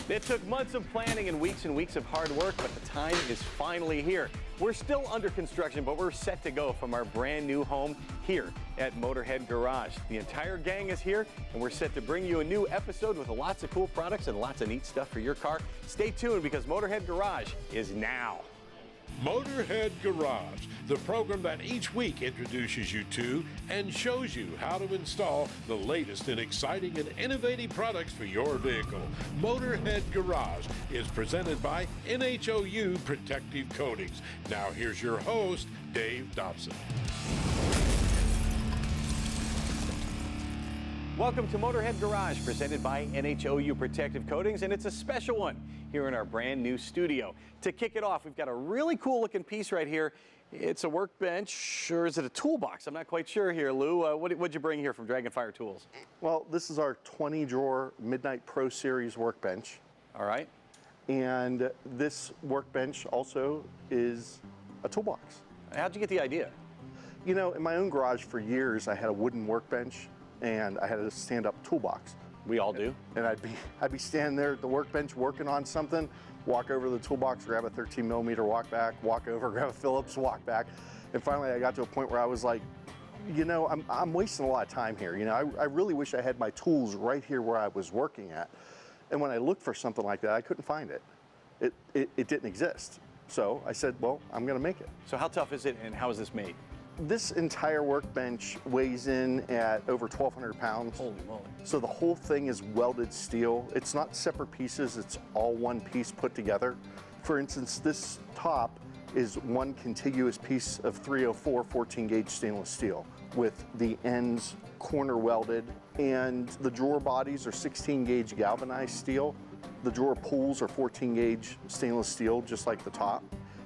It took months of planning and weeks of hard work, but the time is finally here. We're still under construction, but we're set to go from our brand new home here at Motorhead Garage. The entire gang is here, and we're set to bring you a new episode with lots of cool products and lots of neat stuff for your car. Stay tuned because Motorhead Garage is now. Motorhead Garage, the program that each week introduces you to and shows you how to install the latest and exciting and innovative products for your vehicle. Motorhead Garage is presented by NHOU Protective Coatings. Now here's your host, Dave Dobson. Welcome to Motorhead Garage, presented by NHOU Protective Coatings, and it's a special one here in our brand new studio. To kick it off, we've got a really cool looking piece right here. It's a workbench, or is it a toolbox? I'm not quite sure here, Lou. What'd you bring here from Dragonfire Tools? Well, this is our 20-drawer Midnight Pro Series workbench. All right. And this workbench also is a toolbox. How'd you get the idea? You know, in my own garage for years, I had a wooden workbench and I had a stand-up toolbox. We all do. And I'd be standing there at the workbench working on something, walk over to the toolbox, grab a 13mm, walk back, walk over, grab a Phillips, walk back. And finally I got to a point where I was like, you know, I'm wasting a lot of time here. You know, I really wish I had my tools right here where I was working at. And when I looked for something like that, I couldn't find it. It didn't exist. So I said, well, I'm gonna make it. So how tough is it and how is this made? This entire workbench weighs in at over 1,200 pounds. Holy moly. So the whole thing is welded steel. It's not separate pieces, it's all one piece put together. For instance, this top is one contiguous piece of 304 14-gauge stainless steel with the ends corner welded, and the drawer bodies are 16-gauge galvanized steel. The drawer pulls are 14-gauge stainless steel, just like the top.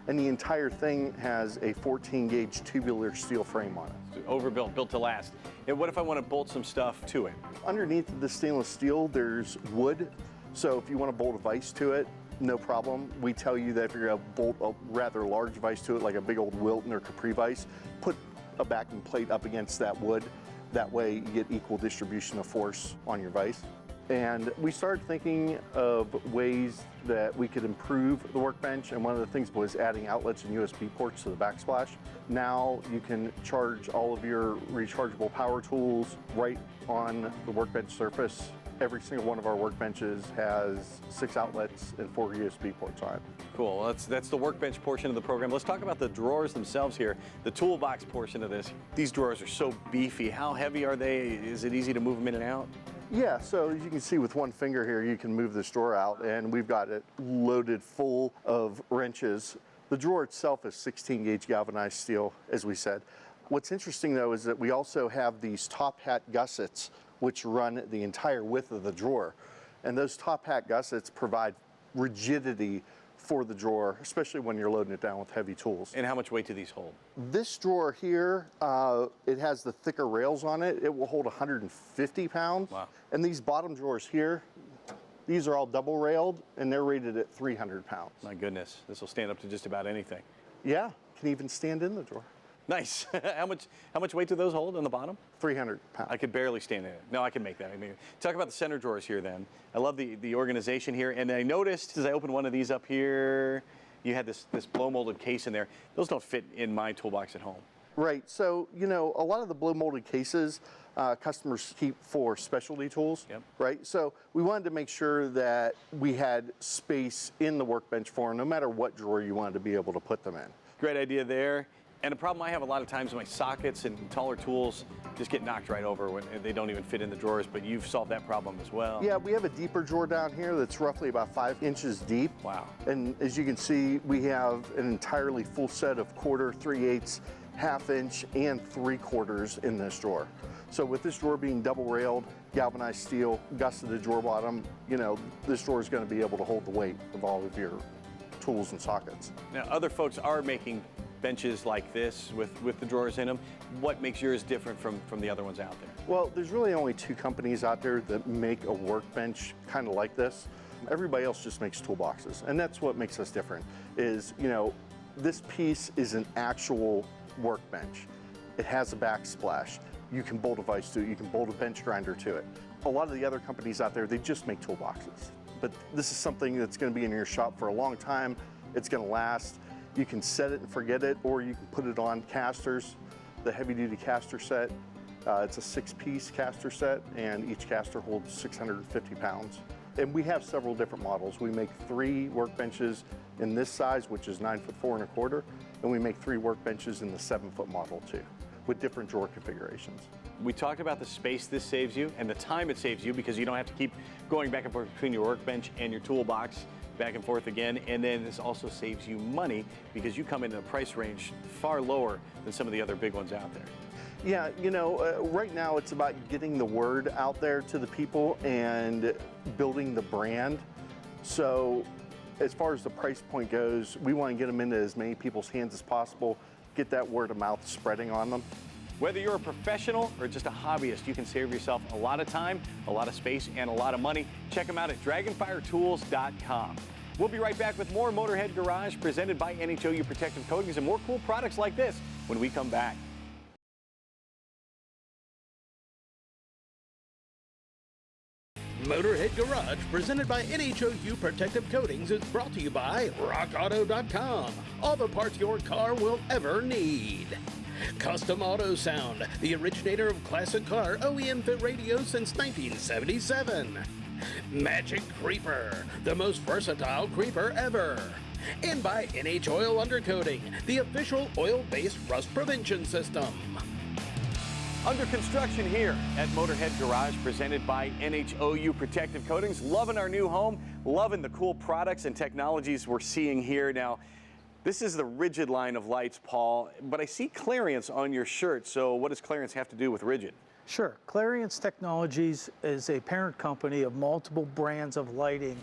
And the entire thing has a 14-gauge tubular steel frame on it. Overbuilt, built to last. And what if I want to bolt some stuff to it? Underneath the stainless steel, there's wood. So if you want to bolt a vise to it, no problem. We tell you that if you're going to bolt a rather large vise to it, like a big old Wilton or Capri vise, put a backing plate up against that wood. That way you get equal distribution of force on your vise. And we started thinking of ways that we could improve the workbench, and one of the things was adding outlets and USB ports to the backsplash. Now you can charge all of your rechargeable power tools right on the workbench surface. Every single one of our workbenches has 6 outlets and 4 USB ports on it. Cool, that's the workbench portion of the program. Let's talk about the drawers themselves here, the toolbox portion of this. These drawers are so beefy. How heavy are they? Is it easy to move them in and out? Yeah, so as you can see with one finger here, you can move this drawer out, and we've got it loaded full of wrenches. The drawer itself is 16-gauge galvanized steel, as we said. What's interesting though is that we also have these top hat gussets which run the entire width of the drawer. And those top hat gussets provide rigidity for the drawer, especially when you're loading it down with heavy tools. And how much weight do these hold? This drawer here, it has the thicker rails on it. It will hold 150 pounds. Wow. And these bottom drawers here, these are all double railed and they're rated at 300 pounds. My goodness, this will stand up to just about anything. Yeah, can even stand in the drawer. Nice. How much weight do those hold on the bottom? 300 pounds. I could barely stand in it. No, I can make that. I mean, talk about the center drawers here then. I love the organization here, and I noticed as I opened one of these up here, you had this blow molded case in there. Those don't fit in my toolbox at home. Right, so you know, a lot of the blow molded cases customers keep for specialty tools, yep. Right? So we wanted to make sure that we had space in the workbench for them, no matter what drawer you wanted to be able to put them in. Great idea there. And a problem I have a lot of times, my sockets and taller tools just get knocked right over when they don't even fit in the drawers, but you've solved that problem as well. Yeah, we have a deeper drawer down here that's roughly about 5 inches deep. Wow. And as you can see, we have an entirely full set of 1/4, 3/8, 1/2 inch, and 3/4 in this drawer. So with this drawer being double railed, galvanized steel, gusseted drawer bottom, you know, this drawer is going to be able to hold the weight of all of your tools and sockets. Now, other folks are making benches like this with the drawers in them. What makes yours different from the other ones out there? Well, there's really only 2 companies out there that make a workbench kind of like this. Everybody else just makes toolboxes, and that's what makes us different, is, you know, this piece is an actual workbench. It has a backsplash. You can bolt a vise to it, you can bolt a bench grinder to it. A lot of the other companies out there, they just make toolboxes. but this is something that's going to be in your shop for a long time. It's going to last. You can set it and forget it, or you can put it on casters, the heavy-duty caster set. It's a 6-piece caster set, and each caster holds 650 pounds. And we have several different models. We make 3 workbenches in this size, which is 9'4" ¼ and we make 3 workbenches in the 7-foot model too, with different drawer configurations. We talked about the space this saves you and the time it saves you, because you don't have to keep going back and forth between your workbench and your toolbox, back and forth again. And then this also saves you money, because you come in a price range far lower than some of the other big ones out there. Yeah, you know, right now it's about getting the word out there to the people and building the brand. So as far as the price point goes, we want to get them into as many people's hands as possible, get that word of mouth spreading on them. Whether you're a professional or just a hobbyist, you can save yourself a lot of time, a lot of space, and a lot of money. Check them out at dragonfiretools.com. We'll be right back with more Motorhead Garage presented by NHOU Protective Coatings and more cool products like this when we come back. Motorhead Garage, presented by NHOU Protective Coatings, is brought to you by RockAuto.com. All the parts your car will ever need. Custom Auto Sound, the originator of classic car OEM fit radios since 1977. Magic Creeper, the most versatile creeper ever. And by Oil Undercoating, the official oil-based rust prevention system. Under construction here at Motorhead Garage, presented by NHOU Protective Coatings. Loving our new home, loving the cool products and technologies we're seeing here. Now, this is the Rigid line of lights, Paul, but I see Clarion on your shirt. So what does Clarion have to do with Rigid? Sure. Clarion's Technologies is a parent company of multiple brands of lighting,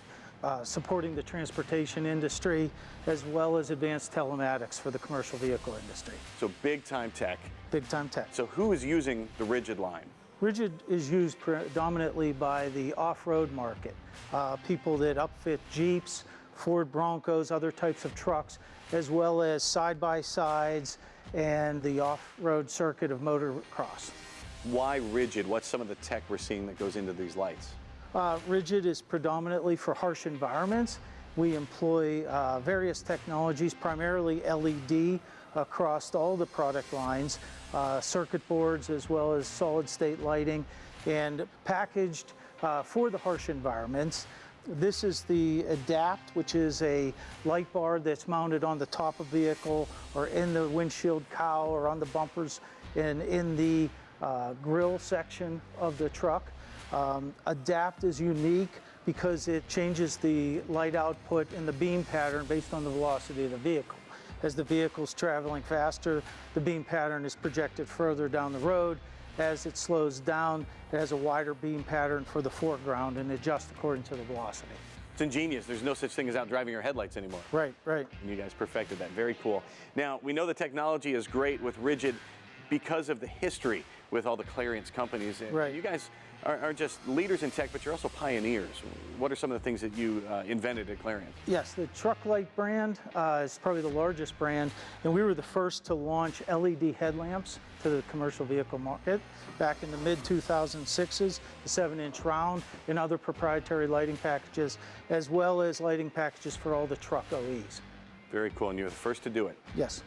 supporting the transportation industry, as well as advanced telematics for the commercial vehicle industry. So big time tech. Big time tech. So who is using the Rigid line? Rigid is used predominantly by the off-road market, people that upfit Jeeps, Ford Broncos, other types of trucks, as well as side-by-sides and the off-road circuit of motocross. Why Rigid? What's some of the tech we're seeing that goes into these lights? Rigid is predominantly for harsh environments. We employ various technologies, primarily LED, across all the product lines, circuit boards as well as solid state lighting, and packaged for the harsh environments. This is the Adapt, which is a light bar that's mounted on the top of the vehicle or in the windshield cowl or on the bumpers and in the grill section of the truck. Adapt is unique because it changes the light output and the beam pattern based on the velocity of the vehicle. As the vehicle's traveling faster, the beam pattern is projected further down the road. As it slows down, it has a wider beam pattern for the foreground and adjusts according to the velocity. It's ingenious. There's no such thing as out driving your headlights anymore. Right, right. And you guys perfected that. Very cool. Now, we know the technology is great with Rigid because of the history with all the Clarion companies. Right. You guys aren't just leaders in tech, but you're also pioneers. What are some of the things that you invented at Clarion? Yes, the Truck Light brand is probably the largest brand, and we were the first to launch LED headlamps to the commercial vehicle market back in the mid-2006s, the 7-inch round, and other proprietary lighting packages, as well as lighting packages for all the truck OEs. Very cool, and you were the first to do it. Yes.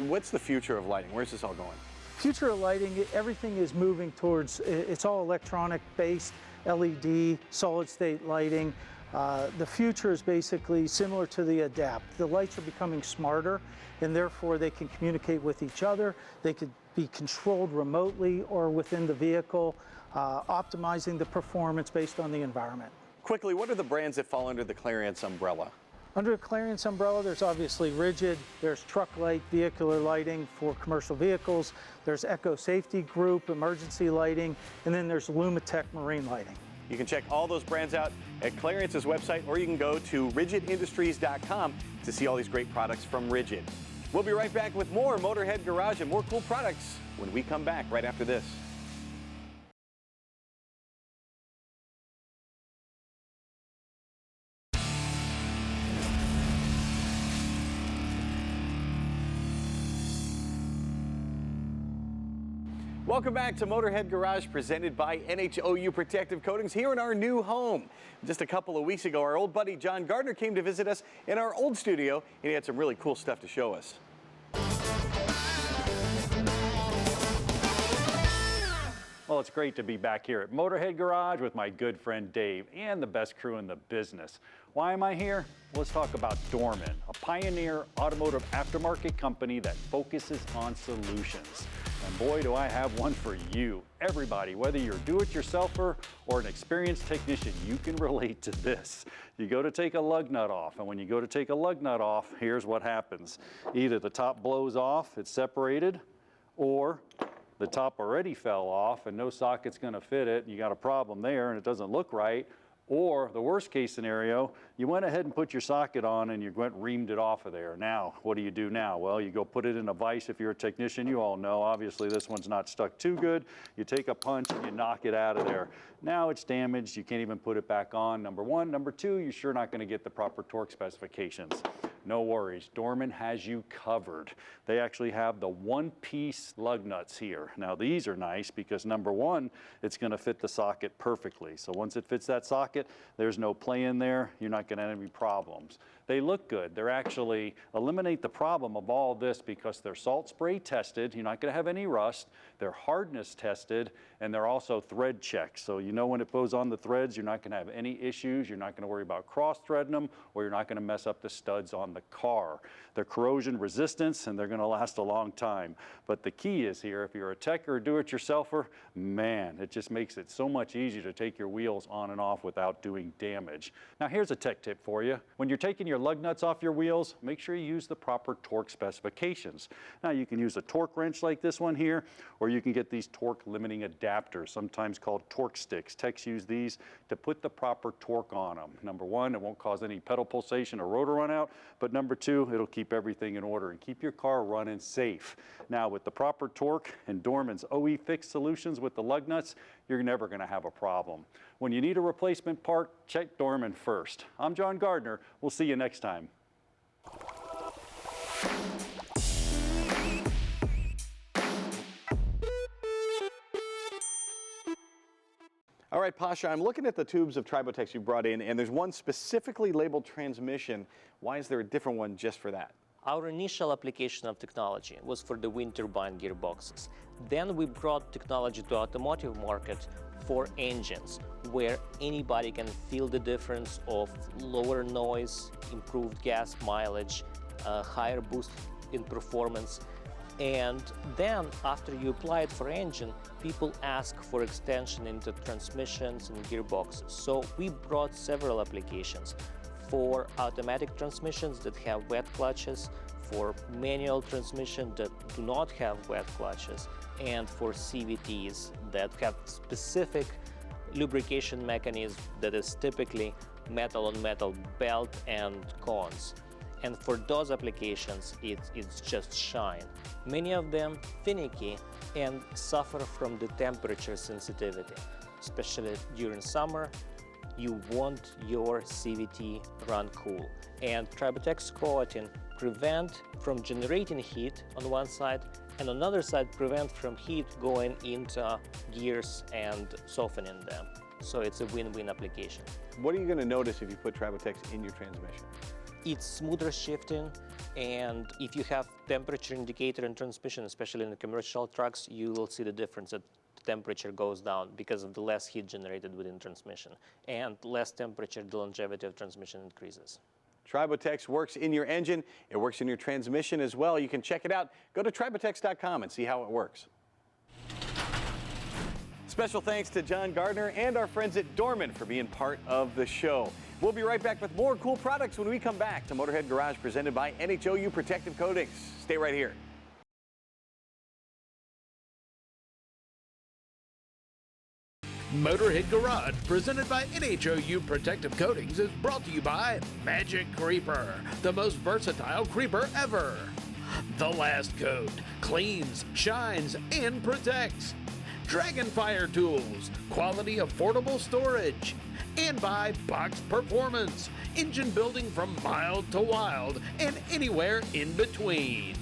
What's the future of lighting? Where's this all going? Future of lighting, everything is moving towards, it's all electronic based, LED, solid state lighting. The future is basically similar to the Adapt. The lights are becoming smarter, and therefore they can communicate with each other. They could be controlled remotely or within the vehicle, optimizing the performance based on the environment. Quickly, what are the brands that fall under the Clarion umbrella? Under the Clarion umbrella, there's obviously Rigid, there's Truck Light, vehicular lighting for commercial vehicles, there's Eco Safety Group, emergency lighting, and then there's Lumitech marine lighting. You can check all those brands out at Clarion's website, or you can go to rigidindustries.com to see all these great products from Rigid. We'll be right back with more Motorhead Garage and more cool products when we come back right after this. Welcome back to Motorhead Garage, presented by NHOU Protective Coatings here in our new home. Just a couple of weeks ago, our old buddy John Gardner came to visit us in our old studio, and he had some really cool stuff to show us. Well, it's great to be back here at Motorhead Garage with my good friend Dave and the best crew in the business. Why am I here? Let's talk about Dorman, a pioneer automotive aftermarket company that focuses on solutions. And boy, do I have one for you. Everybody, whether you're a do-it-yourselfer or an experienced technician, you can relate to this. You go to take a lug nut off, and when you go to take a lug nut off, here's what happens. Either the top blows off, it's separated, or the top already fell off and no socket's gonna fit it, and you got a problem there and it doesn't look right. Or the worst case scenario, you went ahead and put your socket on and you went reamed it off of there. Now, what do you do now? Well, you go put it in a vise. If you're a technician, you all know, obviously this one's not stuck too good. You take a punch and you knock it out of there. Now it's damaged, you can't even put it back on, number one. Number two, you're sure not gonna get the proper torque specifications. No worries, Dorman has you covered. They actually have the one-piece lug nuts here. Now these are nice because number one, it's gonna fit the socket perfectly. So once it fits that socket, there's no play in there, you're not gonna have any problems. They look good. They're actually eliminate the problem of all this because they're salt spray tested. You're not gonna have any rust. They're hardness tested, and they're also thread checked. So you know when it goes on the threads, you're not gonna have any issues. You're not gonna worry about cross-threading them, or you're not gonna mess up the studs on the car. They're corrosion resistance, and they're gonna last a long time. But the key is here, if you're a tech or a do-it-yourselfer, man, it just makes it so much easier to take your wheels on and off without doing damage. Now here's a tech tip for you. When you're taking your lug nuts off your wheels, make sure you use the proper torque specifications. Now you can use a torque wrench like this one here, or you can get these torque limiting adapters, sometimes called torque sticks. Techs use these to put the proper torque on them. Number one, it won't cause any pedal pulsation or rotor run out, but number two, it'll keep everything in order and keep your car running safe. Now with the proper torque and Dorman's OE fix solutions with the lug nuts, you're never gonna have a problem. When you need a replacement part, check Dorman first. I'm John Gardner. We'll see you next time. All right, Pasha, I'm looking at the tubes of Tribotex you brought in, and there's one specifically labeled transmission. Why is there a different one just for that? Our initial application of technology was for the wind turbine gearboxes. Then we brought technology to automotive market for engines, where anybody can feel the difference of lower noise, improved gas mileage, higher boost in performance. And then after you apply it for engine, people ask for extension into transmissions and gearboxes. So we brought several applications for automatic transmissions that have wet clutches, for manual transmission that do not have wet clutches, and for CVTs that have specific lubrication mechanism that is typically metal-on-metal belt and cones. And for those applications, it's just shine. Many of them finicky and suffer from the temperature sensitivity. Especially during summer, you want your CVT run cool. And Tribotex coating prevent from generating heat on one side, and on the other side prevent from heat going into gears and softening them. So it's a win-win application. What are you gonna notice if you put Tribotex in your transmission? It's smoother shifting, and if you have temperature indicator in transmission, especially in the commercial trucks, you will see the difference that the temperature goes down because of the less heat generated within transmission. And less temperature, the longevity of transmission increases. Tribotex works in your engine, it works in your transmission as well. You can check it out. Go to tribotex.com and see how it works. Special thanks to John Gardner and our friends at Dorman for being part of the show. We'll be right back with more cool products when we come back to Motorhead Garage, presented by NHOU Protective Coatings. Stay right here. Motorhead Garage, presented by NHOU Protective Coatings, is brought to you by Magic Creeper, the most versatile creeper ever. The last coat cleans, shines, and protects. Dragonfire Tools, quality affordable storage. And by Box Performance, engine building from mild to wild and anywhere in between.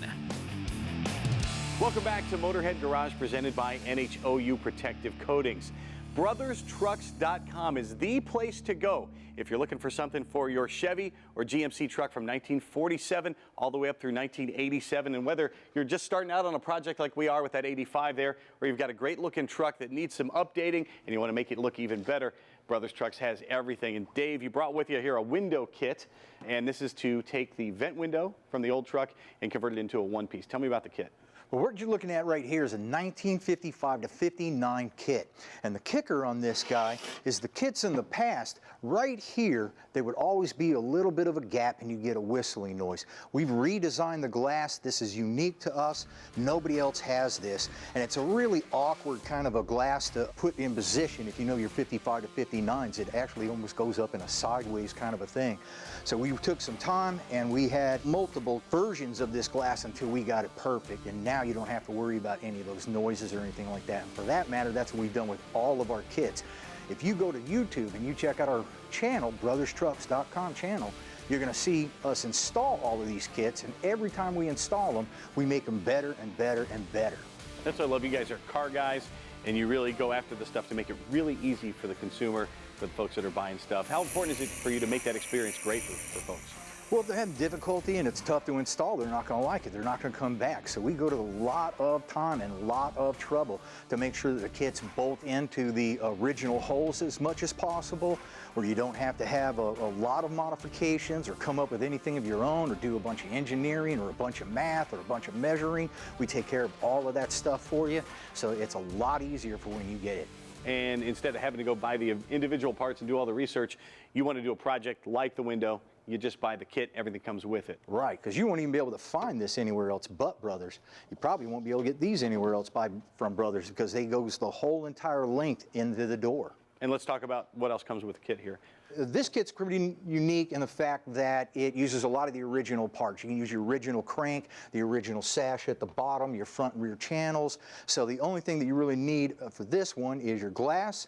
Welcome back to Motorhead Garage, presented by NHOU Protective Coatings. BrothersTrucks.com is the place to go if you're looking for something for your Chevy or GMC truck from 1947 all the way up through 1987. And whether you're just starting out on a project like we are with that 85 there, or you've got a great looking truck that needs some updating and you want to make it look even better, Brothers Trucks has everything. And Dave, you brought with you here a window kit, and this is to take the vent window from the old truck and convert it into a one-piece. Tell me about the kit. Well, what you're looking at right here is a 1955 to 59 kit. And the kicker on this guy is the kits in the past, right here, there would always be a little bit of a gap and you get a whistling noise. We've redesigned the glass. This is unique to us. Nobody else has this. And it's a really awkward kind of a glass to put in position. If you know your 55 to 59s, it actually almost goes up in a sideways kind of a thing. So we took some time and we had multiple versions of this glass until we got it perfect. And now you don't have to worry about any of those noises or anything like that. And for that matter, that's what we've done with all of our kits. If you go to YouTube and you check out our channel, BrothersTrucks.com channel, you're going to see us install all of these kits, and every time we install them, we make them better and better and better. That's what I love. You guys are car guys, and you really go after the stuff to make it really easy for the consumer, for the folks that are buying stuff. How important is it for you to make that experience great for folks? Well, if they have difficulty and it's tough to install, they're not going to like it. They're not going to come back. So we go to a lot of time and a lot of trouble to make sure that the kits bolt into the original holes as much as possible, where you don't have to have a lot of modifications or come up with anything of your own or do a bunch of engineering or a bunch of math or a bunch of measuring. We take care of all of that stuff for you. So it's a lot easier for when you get it. And instead of having to go buy the individual parts and do all the research, you want to do a project like the window, you just buy the kit, everything comes with it. Right, because you won't even be able to find this anywhere else but Brothers. You probably won't be able to get these anywhere else from Brothers because they goes the whole entire length into the door. And let's talk about what else comes with the kit here. This kit's pretty unique in the fact that it uses a lot of the original parts. You can use your original crank, the original sash at the bottom, your front and rear channels. So the only thing that you really need for this one is your glass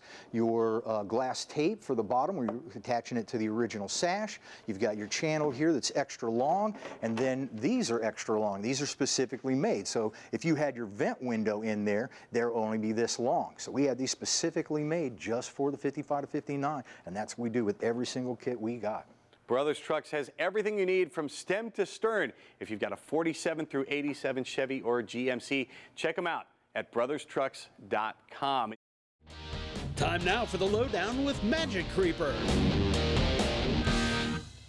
tape for the bottom where you're attaching it to the original sash. You've got your channel here that's extra long, and then these are extra long. These are specifically made. So if you had your vent window in there, they'll only be this long. So we had these specifically made just for the 55 to 59, and that's what we do with every single kit we got. Brothers Trucks has everything you need from stem to stern. If you've got a 47 through 87 Chevy or GMC, check them out at BrothersTrucks.com. Time now for the lowdown with Magic Creeper.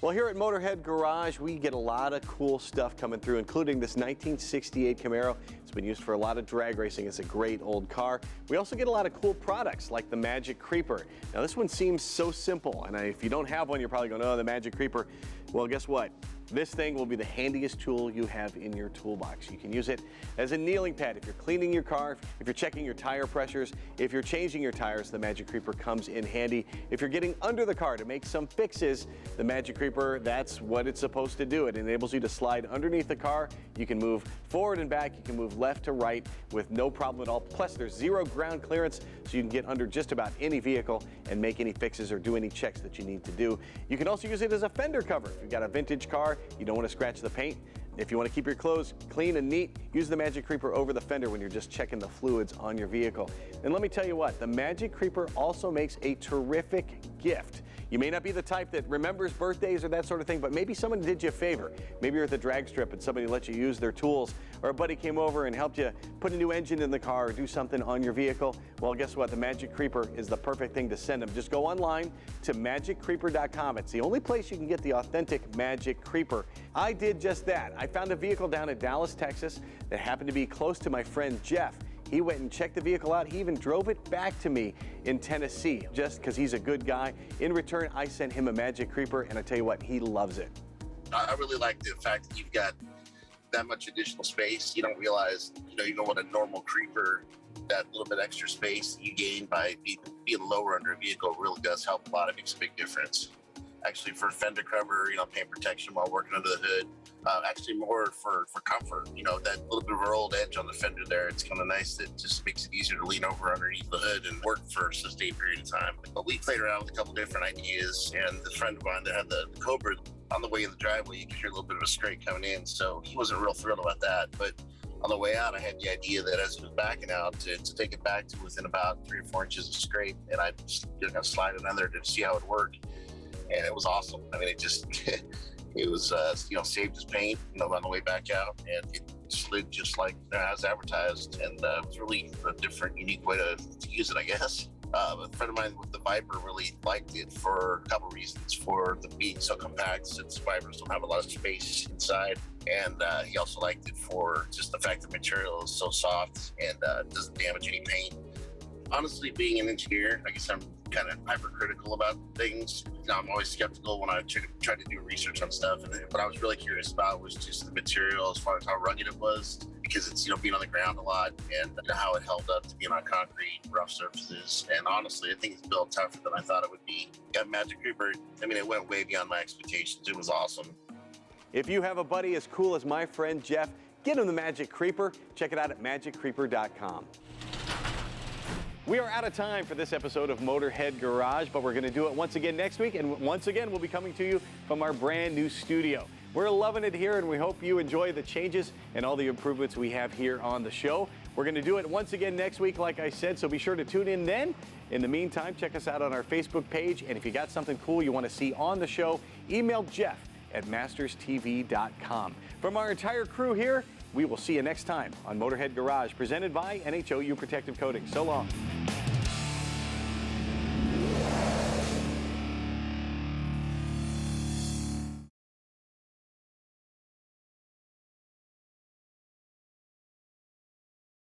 Well, here at Motorhead Garage, we get a lot of cool stuff coming through, including this 1968 Camaro. It's been used for a lot of drag racing. It's a great old car. We also get a lot of cool products like the Magic Creeper. Now, this one seems so simple, and if you don't have one, you're probably going, oh, the Magic Creeper. Well, guess what? This thing will be the handiest tool you have in your toolbox. You can use it as a kneeling pad if you're cleaning your car, if you're checking your tire pressures, if you're changing your tires, the Magic Creeper comes in handy. If you're getting under the car to make some fixes, the Magic Creeper, that's what it's supposed to do. It enables you to slide underneath the car. You can move forward and back. You can move left to right with no problem at all. Plus, there's zero ground clearance, so you can get under just about any vehicle and make any fixes or do any checks that you need to do. You can also use it as a fender cover. If you've got a vintage car, you don't want to scratch the paint. If you want to keep your clothes clean and neat, use the Magic Creeper over the fender when you're just checking the fluids on your vehicle. And let me tell you what, the Magic Creeper also makes a terrific gift. You may not be the type that remembers birthdays or that sort of thing, but maybe someone did you a favor. Maybe you're at the drag strip and somebody let you use their tools, or a buddy came over and helped you put a new engine in the car or do something on your vehicle. Well, guess what? The Magic Creeper is the perfect thing to send them. Just go online to magiccreeper.com. It's the only place you can get the authentic Magic Creeper. I did just that. I found a vehicle down in Dallas, Texas that happened to be close to my friend Jeff. He went and checked the vehicle out. He even drove it back to me in Tennessee just because he's a good guy. In return, I sent him a Magic Creeper, and I tell you what, he loves it. I really like the fact that you've got that much additional space. You don't realize, you know what a normal creeper, that little bit extra space that you gain by being lower under a vehicle really does help a lot. It makes a big difference. Actually, for fender cover, paint protection while working under the hood. Actually, more for comfort. That little bit of a rolled edge on the fender there, it's kind of nice. It just makes it easier to lean over underneath the hood and work for a sustained period of time. But we played around with a couple different ideas, and the friend of mine that had the Cobra on the way in the driveway, you could hear a little bit of a scrape coming in, so he wasn't real thrilled about that. But on the way out, I had the idea that as it was backing out, to take it back to within about 3 or 4 inches of scrape, and I just slide it under to see how it worked, and it was awesome. I mean, it just it was saved as paint, on the way back out, and it slid just like as advertised, and it was really a different, unique way to use it, I guess. A friend of mine with the Viper really liked it for a couple reasons. For the being so compact, since Vipers don't have a lot of space inside, and he also liked it for just the fact the material is so soft and doesn't damage any paint. Honestly, being an engineer, I guess I'm kind of hypercritical about things. I'm always skeptical when I try to do research on stuff, and what I was really curious about was just the material as far as how rugged it was, because it's being on the ground a lot, and how it held up to being on concrete, rough surfaces. And honestly, I think it's built tougher than I thought it would be. Got Magic Creeper, I mean, it went way beyond my expectations. It was awesome. If you have a buddy as cool as my friend Jeff, get him the Magic Creeper. Check it out at magiccreeper.com. We are out of time for this episode of Motorhead Garage, but we're going to do it once again next week, and once again we'll be coming to you from our brand new studio. We're loving it here, and we hope you enjoy the changes and all the improvements we have here on the show. We're going to do it once again next week, like I said, so be sure to tune in then. In the meantime, check us out on our Facebook page, and if you got something cool you want to see on the show, email Jeff at masterstv.com. From our entire crew here, we will see you next time on Motorhead Garage, presented by NHOU Protective Coatings. So long.